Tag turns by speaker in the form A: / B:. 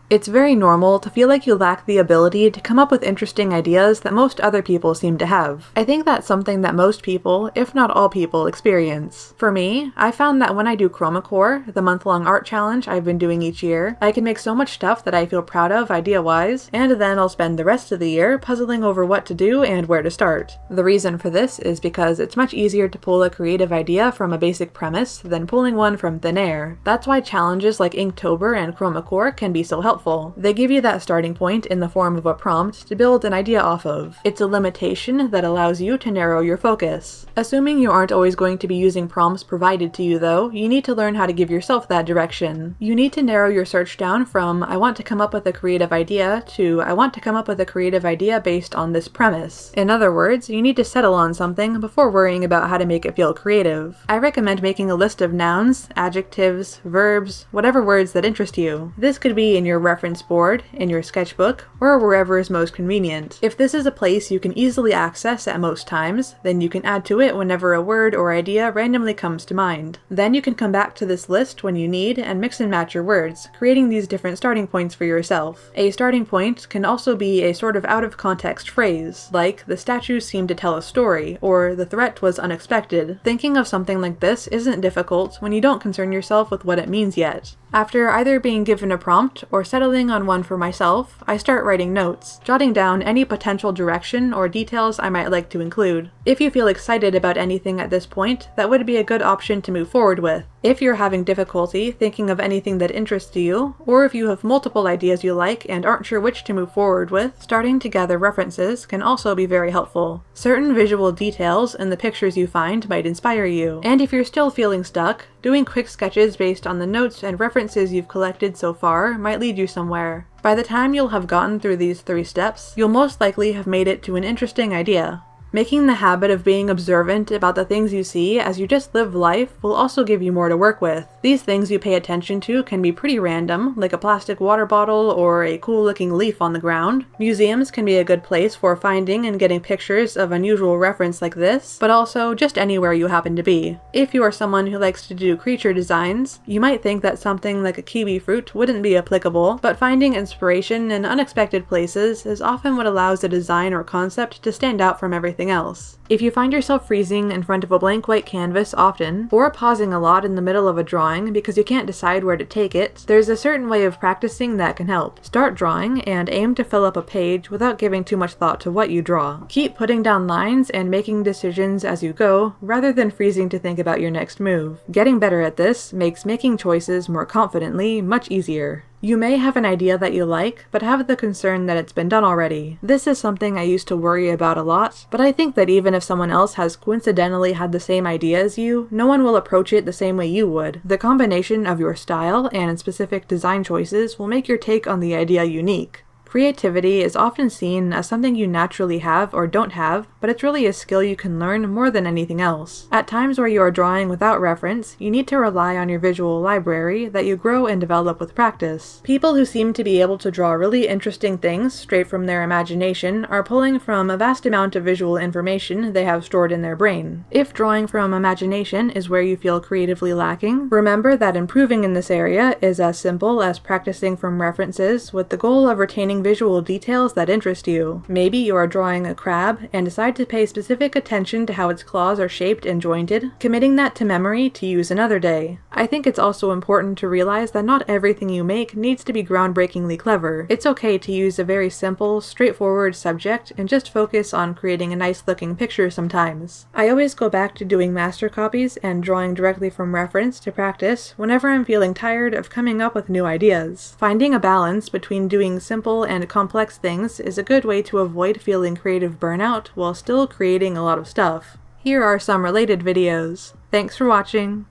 A: It's very normal to feel like you lack the ability to come up with interesting ideas that most other people seem to have. I think that's something that most people, if not all people, experience. For me, I found that when I do ChromaCore, the month-long art challenge I've been doing each year, I can make so much stuff that I feel proud of idea-wise, and then I'll spend the rest of the year puzzling over what to do and where to start. The reason for this is because it's much easier to pull a creative idea from a basic premise than pulling one from thin air. That's why challenges like Inktober and ChromaCore can be so helpful. They give you that starting point in the form of a prompt to build an idea off of. It's a limitation that allows you to narrow your focus. Assuming you aren't always going to be using prompts provided to you though, you need to learn how to give yourself that direction. You need to narrow your search down from I want to come up with a creative idea to I want to come up with a creative idea based on this premise. In other words, you need to settle on something before worrying about how to make it feel creative. I recommend making a list of nouns, adjectives, verbs, whatever words that interest you. This could be in your reference board, in your sketchbook, or wherever is most convenient. If this is a place you can easily access at most times, then you can add to it whenever a word or idea randomly comes to mind. Then you can come back to this list when you need and mix and match your words, creating these different starting points for yourself. A starting point can also be a sort of out-of-context phrase, like the statues seem to tell a story, or the threat was unexpected. Thinking of something like this isn't difficult when you don't concern yourself with what it means yet. After either being given a prompt or settling on one for myself, I start writing notes, jotting down any potential direction or details I might like to include. If you feel excited about anything at this point, that would be a good option to move forward with. If you're having difficulty thinking of anything that interests you, or if you have multiple ideas you like and aren't sure which to move forward with, starting to gather references can also be very helpful. Certain visual details in the pictures you find might inspire you, and if you're still feeling stuck, doing quick sketches based on the notes and references you've collected so far might lead you somewhere. By the time you'll have gotten through these 3 steps, you'll most likely have made it to an interesting idea. Making the habit of being observant about the things you see as you just live life will also give you more to work with. These things you pay attention to can be pretty random, like a plastic water bottle or a cool-looking leaf on the ground. Museums can be a good place for finding and getting pictures of unusual reference like this, but also just anywhere you happen to be. If you are someone who likes to do creature designs, you might think that something like a kiwi fruit wouldn't be applicable, but finding inspiration in unexpected places is often what allows a design or concept to stand out from everything else. If you find yourself freezing in front of a blank white canvas often, or pausing a lot in the middle of a drawing because you can't decide where to take it, there's a certain way of practicing that can help. Start drawing and aim to fill up a page without giving too much thought to what you draw. Keep putting down lines and making decisions as you go, rather than freezing to think about your next move. Getting better at this makes making choices more confidently much easier. You may have an idea that you like, but have the concern that it's been done already. This is something I used to worry about a lot, but I think that even if someone else has coincidentally had the same idea as you, no one will approach it the same way you would. The combination of your style and specific design choices will make your take on the idea unique. Creativity is often seen as something you naturally have or don't have, but it's really a skill you can learn more than anything else. At times where you are drawing without reference, you need to rely on your visual library that you grow and develop with practice. People who seem to be able to draw really interesting things straight from their imagination are pulling from a vast amount of visual information they have stored in their brain. If drawing from imagination is where you feel creatively lacking, remember that improving in this area is as simple as practicing from references with the goal of retaining visual details that interest you. Maybe you are drawing a crab and decide to pay specific attention to how its claws are shaped and jointed, committing that to memory to use another day. I think it's also important to realize that not everything you make needs to be groundbreakingly clever. It's okay to use a very simple, straightforward subject and just focus on creating a nice looking picture sometimes. I always go back to doing master copies and drawing directly from reference to practice whenever I'm feeling tired of coming up with new ideas. Finding a balance between doing simple and complex things is a good way to avoid feeling creative burnout while still creating a lot of stuff. Here are some related videos. Thanks for watching!